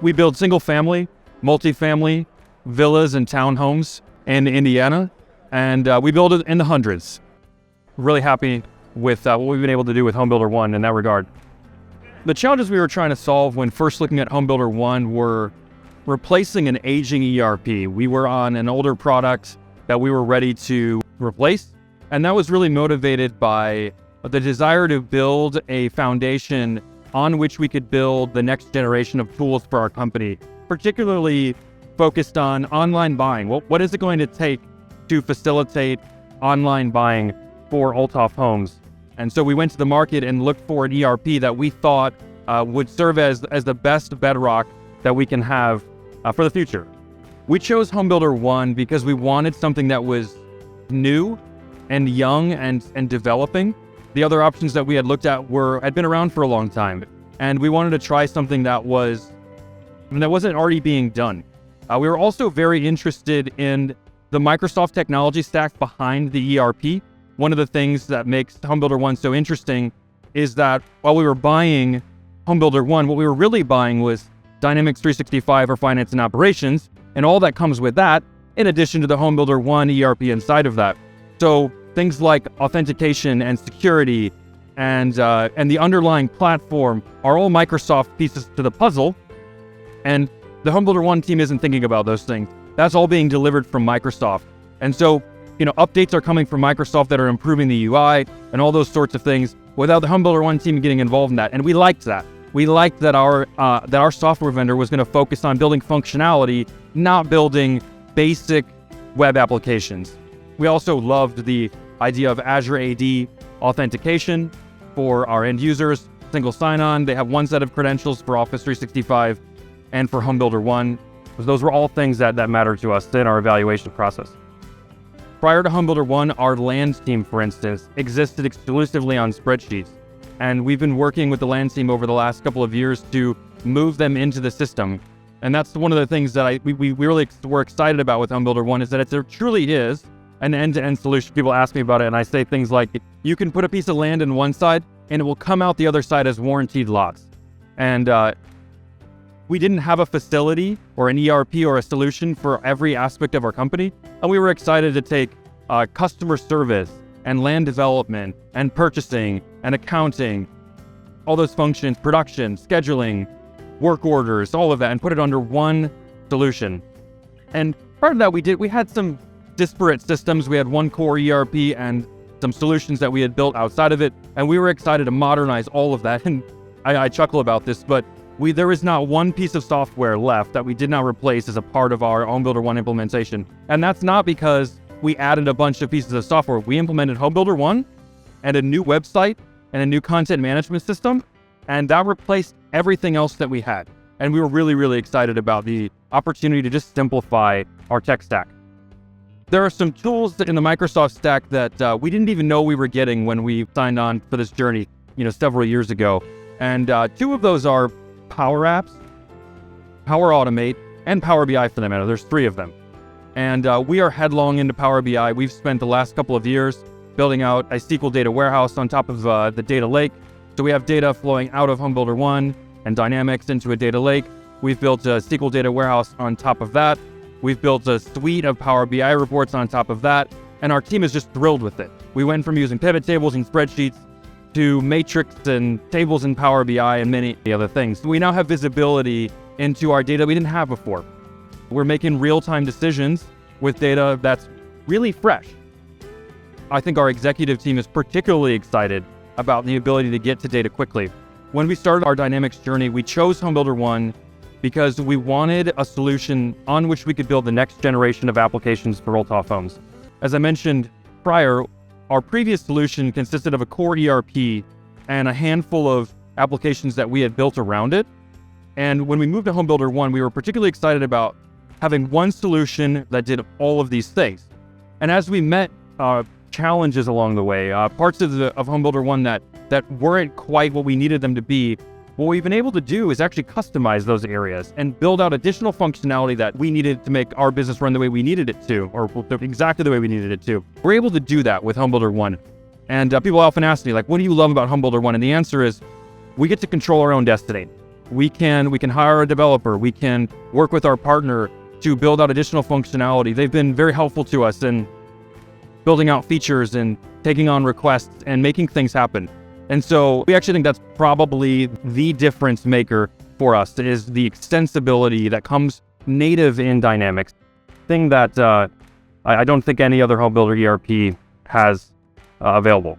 We build single family, multifamily, villas and townhomes in Indiana, and we build it in the hundreds. Really happy with what we've been able to do with HomebuilderONE in that regard. The challenges we were trying to solve when first looking at HomebuilderONE were replacing an aging ERP. We were on an older product that we were ready to replace, and that was really motivated by the desire to build a foundation on which we could build the next generation of tools for our company, particularly focused on online buying. What is it going to take to facilitate online buying for Olthof Homes? And so we went to the market and looked for an ERP that we thought would serve as the best bedrock that we can have for the future. We chose HomebuilderONE because we wanted something that was new and young and developing. The other options that we had looked at had been around for a long time, and we wanted to try something that wasn't already being done. We were also very interested in the Microsoft technology stack behind the ERP. One of the things that makes HomebuilderONE so interesting is that while we were buying HomebuilderONE, what we were really buying was Dynamics 365 or Finance and Operations, and all that comes with that, in addition to the HomebuilderONE ERP inside of that. So things like authentication and security and the underlying platform are all Microsoft pieces to the puzzle, and the HomebuilderONE team isn't thinking about those things. That's all being delivered from Microsoft. And so, updates are coming from Microsoft that are improving the UI and all those sorts of things without the HomebuilderONE team getting involved in that. And we liked that. We liked that our software vendor was going to focus on building functionality, not building basic web applications. We also loved the idea of Azure AD authentication for our end users, single sign-on. They have one set of credentials for Office 365 and for HomebuilderONE. Those were all things that mattered to us in our evaluation process. Prior to HomebuilderONE, our land team, for instance, existed exclusively on spreadsheets. And we've been working with the land team over the last couple of years to move them into the system. And that's one of the things that we really were excited about with HomebuilderONE, is that it truly is an end-to-end solution. People ask me about it, and I say things like, you can put a piece of land in one side, and it will come out the other side as warranted lots. And we didn't have a facility or an ERP or a solution for every aspect of our company, and we were excited to take customer service and land development and purchasing and accounting, all those functions, production, scheduling, work orders, all of that, and put it under one solution. And part of that we had some disparate systems. We had one core ERP and some solutions that we had built outside of it, and we were excited to modernize all of that. And I chuckle about this, but there is not one piece of software left that we did not replace as a part of our HomebuilderONE implementation. And that's not because we added a bunch of pieces of software. We implemented HomebuilderONE and a new website and a new content management system, and that replaced everything else that we had. And we were really, really excited about the opportunity to just simplify our tech stack. There are some tools in the Microsoft stack that we didn't even know we were getting when we signed on for this journey, several years ago. And two of those are Power Apps, Power Automate, and Power BI for that matter. There's three of them. And we are headlong into Power BI. We've spent the last couple of years building out a SQL data warehouse on top of the data lake. So we have data flowing out of HomebuilderONE and Dynamics into a data lake. We've built a SQL data warehouse on top of that. We've built a suite of Power BI reports on top of that. And our team is just thrilled with it. We went from using pivot tables and spreadsheets to matrix and tables in Power BI and many other things. We now have visibility into our data we didn't have before. We're making real-time decisions with data that's really fresh. I think our executive team is particularly excited about the ability to get to data quickly. When we started our Dynamics journey, we chose HomebuilderONE because we wanted a solution on which we could build the next generation of applications for Olthof Homes. As I mentioned prior, our previous solution consisted of a core ERP and a handful of applications that we had built around it. And when we moved to HomebuilderONE, we were particularly excited about having one solution that did all of these things. And as we met challenges along the way, parts of HomebuilderONE that weren't quite what we needed them to be, what we've been able to do is actually customize those areas and build out additional functionality that we needed to make our business run the way we needed it to, or exactly the way we needed it to. We're able to do that with HomebuilderONE. And people often ask me, what do you love about HomebuilderONE? And the answer is, we get to control our own destiny. We can hire a developer. We can work with our partner to build out additional functionality. They've been very helpful to us in building out features and taking on requests and making things happen. And so we actually think that's probably the difference maker for us, is the extensibility that comes native in Dynamics, thing that I don't think any other home builder ERP has available.